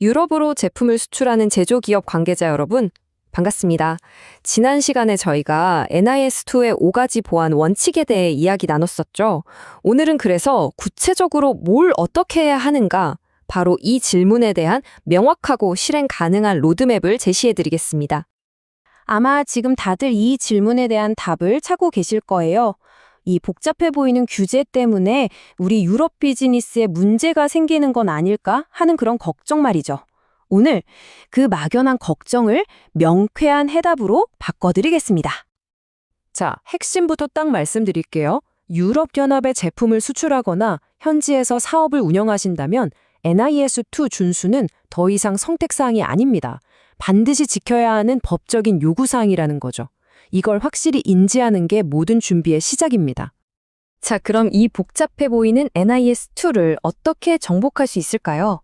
유럽으로 제품을 수출하는 제조기업 관계자 여러분, 반갑습니다. 지난 시간에 저희가 NIS2의 5가지 보안 원칙에 대해 이야기 나눴었죠. 오늘은 그래서 구체적으로 뭘 어떻게 해야 하는가, 바로 이 질문에 대한 명확하고 실행 가능한 로드맵을 제시해 드리겠습니다. 아마 지금 다들 이 질문에 대한 답을 찾고 계실 거예요. 이 복잡해 보이는 규제 때문에 우리 유럽 비즈니스에 문제가 생기는 건 아닐까 하는 그런 걱정 말이죠. 오늘 그 막연한 걱정을 명쾌한 해답으로 바꿔드리겠습니다. 자, 핵심부터 딱 말씀드릴게요. 유럽연합에 제품을 수출하거나 현지에서 사업을 운영하신다면 NIS2 준수는 더 이상 선택사항이 아닙니다. 반드시 지켜야 하는 법적인 요구사항이라는 거죠. 이걸 확실히 인지하는 게 모든 준비의 시작입니다. 자, 그럼 이 복잡해 보이는 NIS2를 어떻게 정복할 수 있을까요?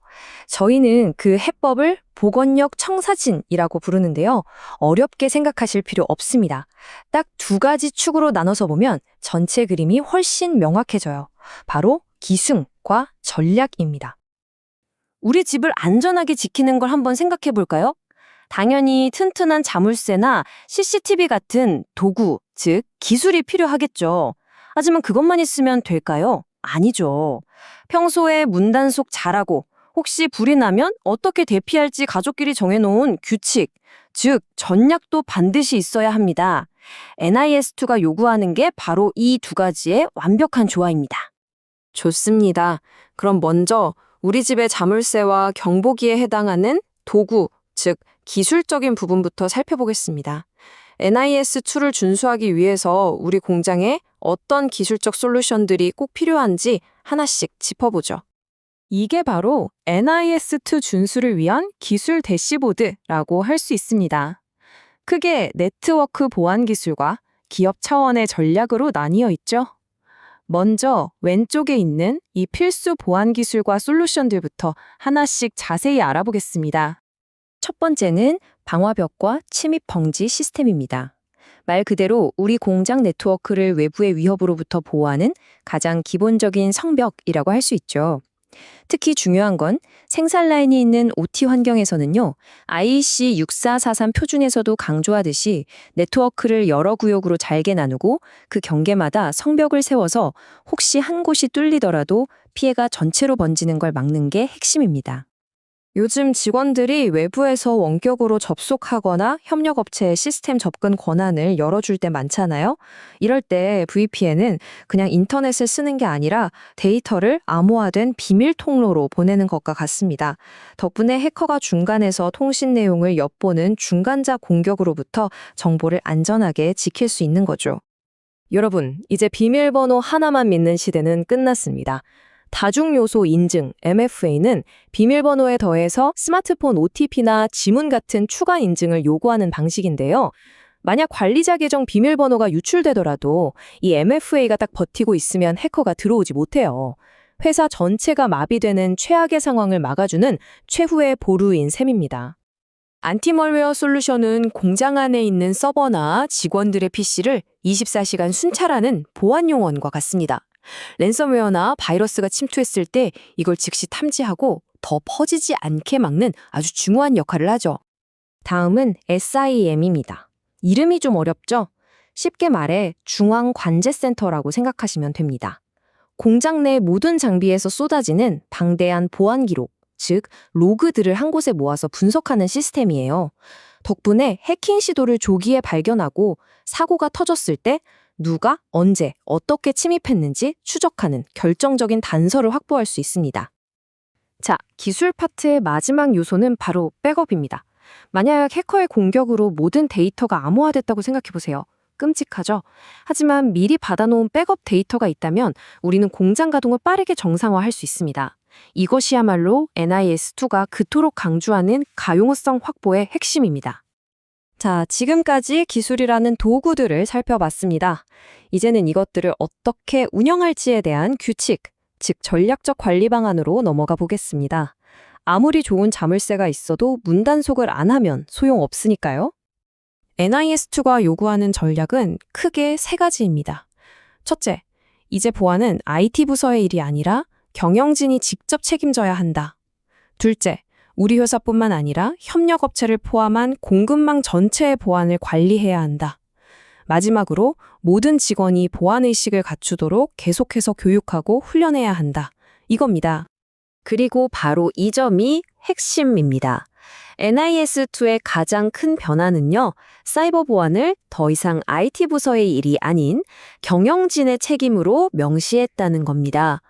저희는 그 해법을 복원력 청사진이라고 부르는데요. 어렵게 생각하실 필요 없습니다. 딱 2가지 축으로 나눠서 보면 전체 그림이 훨씬 명확해져요. 바로 기승과 전략입니다. 우리 집을 안전하게 지키는 걸 한번 생각해 볼까요? 당연히 튼튼한 자물쇠나 CCTV 같은 도구, 즉 기술이 필요하겠죠. 하지만 그것만 있으면 될까요? 아니죠. 평소에 문단속 잘하고 혹시 불이 나면 어떻게 대피할지 가족끼리 정해놓은 규칙, 즉 전략도 반드시 있어야 합니다. NIS2가 요구하는 게 바로 이 2가지의 완벽한 조화입니다. 좋습니다. 그럼 먼저 우리 집의 자물쇠와 경보기에 해당하는 도구, 즉 기술적인 부분부터 살펴보겠습니다. NIS2를 준수하기 위해서 우리 공장에 어떤 기술적 솔루션들이 꼭 필요한지 하나씩 짚어보죠. 이게 바로 NIS2 준수를 위한 기술 대시보드라고 할 수 있습니다. 크게 네트워크 보안 기술과 기업 차원의 전략으로 나뉘어 있죠. 먼저 왼쪽에 있는 이 필수 보안 기술과 솔루션들부터 하나씩 자세히 알아보겠습니다. 첫 번째는 방화벽과 침입 방지 시스템입니다. 말 그대로 우리 공장 네트워크를 외부의 위협으로부터 보호하는 가장 기본적인 성벽이라고 할 수 있죠. 특히 중요한 건 생산 라인이 있는 OT 환경에서는요, IEC 6443 표준에서도 강조하듯이 네트워크를 여러 구역으로 잘게 나누고 그 경계마다 성벽을 세워서 혹시 한 곳이 뚫리더라도 피해가 전체로 번지는 걸 막는 게 핵심입니다. 요즘 직원들이 외부에서 원격으로 접속하거나 협력업체의 시스템 접근 권한을 열어줄 때 많잖아요. 이럴 때 VPN은 그냥 인터넷을 쓰는 게 아니라 데이터를 암호화된 비밀 통로로 보내는 것과 같습니다. 덕분에 해커가 중간에서 통신 내용을 엿보는 중간자 공격으로부터 정보를 안전하게 지킬 수 있는 거죠. 여러분, 이제 비밀번호 하나만 믿는 시대는 끝났습니다. 다중요소 인증, MFA는 비밀번호에 더해서 스마트폰 OTP나 지문 같은 추가 인증을 요구하는 방식인데요. 만약 관리자 계정 비밀번호가 유출되더라도 이 MFA가 딱 버티고 있으면 해커가 들어오지 못해요. 회사 전체가 마비되는 최악의 상황을 막아주는 최후의 보루인 셈입니다. 안티멀웨어 솔루션은 공장 안에 있는 서버나 직원들의 PC를 24시간 순찰하는 보안 용어원과 같습니다. 랜섬웨어나 바이러스가 침투했을 때 이걸 즉시 탐지하고 더 퍼지지 않게 막는 아주 중요한 역할을 하죠. 다음은 SIM입니다. 이름이 좀 어렵죠? 쉽게 말해 중앙관제센터라고 생각하시면 됩니다. 공장 내 모든 장비에서 쏟아지는 방대한 보안 기록, 즉 로그들을 한 곳에 모아서 분석하는 시스템이에요. 덕분에 해킹 시도를 조기에 발견하고 사고가 터졌을 때 누가 언제 어떻게 침입했는지 추적하는 결정적인 단서를 확보할 수 있습니다. 자, 기술 파트의 마지막 요소는 바로 백업입니다. 만약 해커의 공격으로 모든 데이터가 암호화됐다고 생각해보세요. 끔찍하죠? 하지만 미리 받아놓은 백업 데이터가 있다면 우리는 공장 가동을 빠르게 정상화할 수 있습니다. 이것이야말로 NIS2가 그토록 강조하는 가용성 확보의 핵심입니다. 자, 지금까지 기술이라는 도구들을 살펴봤습니다. 이제는 이것들을 어떻게 운영할지에 대한 규칙, 즉 전략적 관리 방안으로 넘어가 보겠습니다. 아무리 좋은 자물쇠가 있어도 문단속을 안 하면 소용없으니까요. NIS2가 요구하는 전략은 크게 3가지입니다. 첫째, 이제 보안은 IT 부서의 일이 아니라 경영진이 직접 책임져야 한다. 둘째, 우리 회사뿐만 아니라 협력업체를 포함한 공급망 전체의 보안을 관리해야 한다. 마지막으로 모든 직원이 보안의식을 갖추도록 계속해서 교육하고 훈련해야 한다. 이겁니다. 그리고 바로 이 점이 핵심입니다. NIS2의 가장 큰 변화는요, 사이버 보안을 더 이상 IT 부서의 일이 아닌 경영진의 책임으로 명시했다는 겁니다.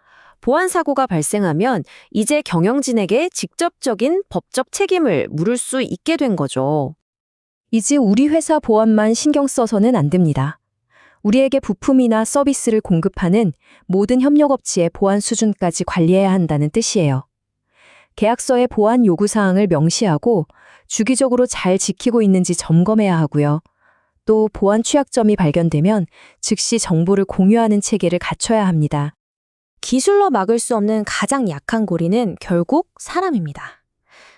보안 사고가 발생하면 이제 경영진에게 직접적인 법적 책임을 물을 수 있게 된 거죠. 이제 우리 회사 보안만 신경 써서는 안 됩니다. 우리에게 부품이나 서비스를 공급하는 모든 협력업체의 보안 수준까지 관리해야 한다는 뜻이에요. 계약서의 보안 요구사항을 명시하고 주기적으로 잘 지키고 있는지 점검해야 하고요. 또 보안 취약점이 발견되면 즉시 정보를 공유하는 체계를 갖춰야 합니다. 기술로 막을 수 없는 가장 약한 고리는 결국 사람입니다.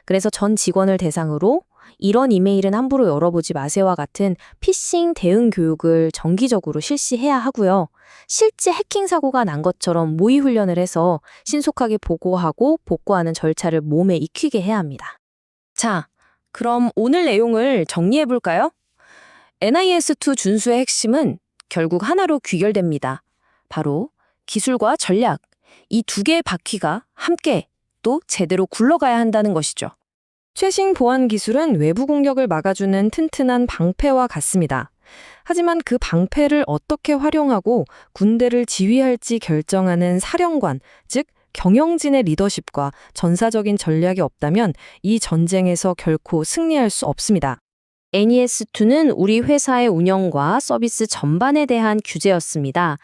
그래서 전 직원을 대상으로 이런 이메일은 함부로 열어보지 마세요와 같은 피싱 대응 교육을 정기적으로 실시해야 하고요. 실제 해킹 사고가 난 것처럼 모의 훈련을 해서 신속하게 보고하고 복구하는 절차를 몸에 익히게 해야 합니다. 자, 그럼 오늘 내용을 정리해 볼까요? NIS2 준수의 핵심은 결국 하나로 귀결됩니다. 바로 기술과 전략, 이 두 개의 바퀴가 함께 또 제대로 굴러가야 한다는 것이죠. 최신 보안 기술은 외부 공격을 막아주는 튼튼한 방패와 같습니다. 하지만 그 방패를 어떻게 활용하고 군대를 지휘할지 결정하는 사령관, 즉 경영진의 리더십과 전사적인 전략이 없다면 이 전쟁에서 결코 승리할 수 없습니다. NES2는 우리 회사의 운영과 서비스 전반에 대한 규제였습니다.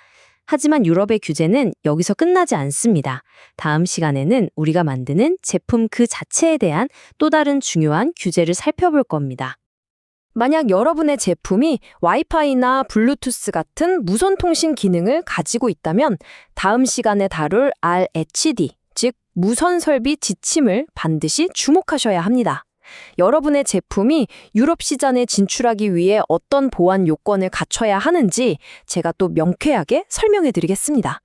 하지만 유럽의 규제는 여기서 끝나지 않습니다. 다음 시간에는 우리가 만드는 제품 그 자체에 대한 또 다른 중요한 규제를 살펴볼 겁니다. 만약 여러분의 제품이 와이파이나 블루투스 같은 무선 통신 기능을 가지고 있다면 다음 시간에 다룰 RHD, 즉 무선 설비 지침을 반드시 주목하셔야 합니다. 여러분의 제품이 유럽 시장에 진출하기 위해 어떤 보안 요건을 갖춰야 하는지 제가 또 명쾌하게 설명해 드리겠습니다.